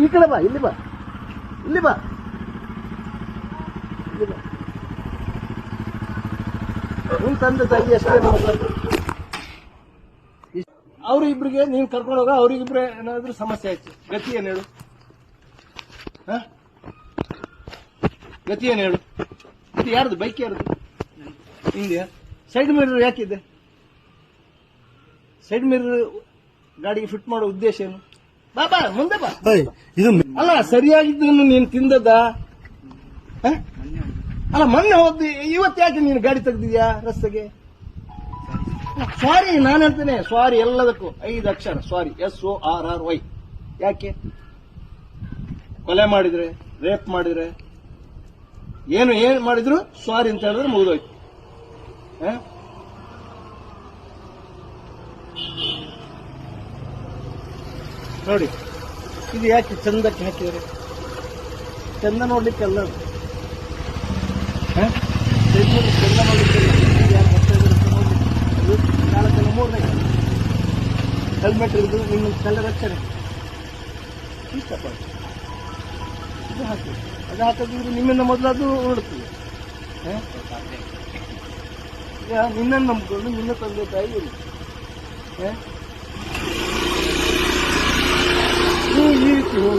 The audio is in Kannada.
ಈ ಕಡೆ ಬಾ, ಇಲ್ಲಿ ಬಾ, ಇಲ್ಲಿ ಬಾ, ಇಲ್ಲಿ ಬಾ. ನಿನ್ ತಂದೆ ತಾಯಿ ಅಷ್ಟೇ ಅವ್ರ ಇಬ್ರಿಗೆ ನೀನ್ ಕರ್ಕೊಂಡು ಹೋಗ, ಅವ್ರಿಗಿಬ್ರೆ ಏನಾದ್ರು ಸಮಸ್ಯೆ ಆಯ್ತು, ಗತಿ ಏನ್ ಹೇಳು? ಗತಿ ಏನ್ ಹೇಳು? ಇದು ಯಾರ್ದು ಬೈಕ್? ಯಾರ್ದು? ಹಿಂದೆ ಸೈಡ್ ಮಿರರ್ ಯಾಕಿದೆ? ಸೈಡ್ ಮಿರರ್ ಗಾಡಿಗೆ ಫಿಟ್ ಮಾಡೋ ಉದ್ದೇಶ ಏನು? ಬಾ ಮುಂದೆ ಬಾ. ಇದು ಅಲ್ಲ, ಸರಿಯಾಗಿದ್ದನ್ನು ನೀನ್ ತಿಂದದ? ಅಲ್ಲ, ಮೊನ್ನೆ ಹೋದ್ ಇವತ್ತು ಯಾಕೆ ನೀನು ಗಾಡಿ ತೆಗ್ದಿದ್ಯಾ ರಸ್ತೆಗೆ? ಸಾರಿ ನಾನು ಹೇಳ್ತೇನೆ, ಸಾರಿ ಎಲ್ಲದಕ್ಕೂ 5 ಅಕ್ಷರ ಸಾರಿ, SORRY. ಯಾಕೆ? ಕೊಲೆ ಮಾಡಿದ್ರೆ, ರೇಪ್ ಮಾಡಿದ್ರೆ, ಏನ್ ಮಾಡಿದ್ರು ಸಾರಿ ಅಂತ ಹೇಳಿದ್ರೆ ಮುಗಿದೋಯ್ತು. ನೋಡಿ, ಇದು ಯಾಕೆ ಚಂದಕ್ಕೆ ಹಾಕಿದ್ರೆ? ಚಂದ ನೋಡ್ಲಿಕ್ಕೆಲ್ಲ, ಚಂದ ನೋಡ್ಲಿಕ್ಕೆಲ್ಲ. ನಾಲ್ಕಲ್ಲ 3ನೇ ಹೆಲ್ಮೆಟ್ ಇರುದು, ನಿಮ್ಮ ಕಲ್ಲ ರಕ್ಷಣೆ ಇಷ್ಟಪಟ್ಟು ಇದು ಹಾಕಿ, ಅದು ಹಾಕಿದ್ರೆ ನಿಮ್ಮನ್ನ ಮೊದಲು ಅದು ಹೊರಡ್ತದೆ. ನಿನ್ನನ್ನು ನಂಬಿಕೊಂಡು ನಿನ್ನ ತಂದೆ ತಾಯಿ ಇರು. ನೀವು ಈ ರೀತಿ ಹೋಗಿ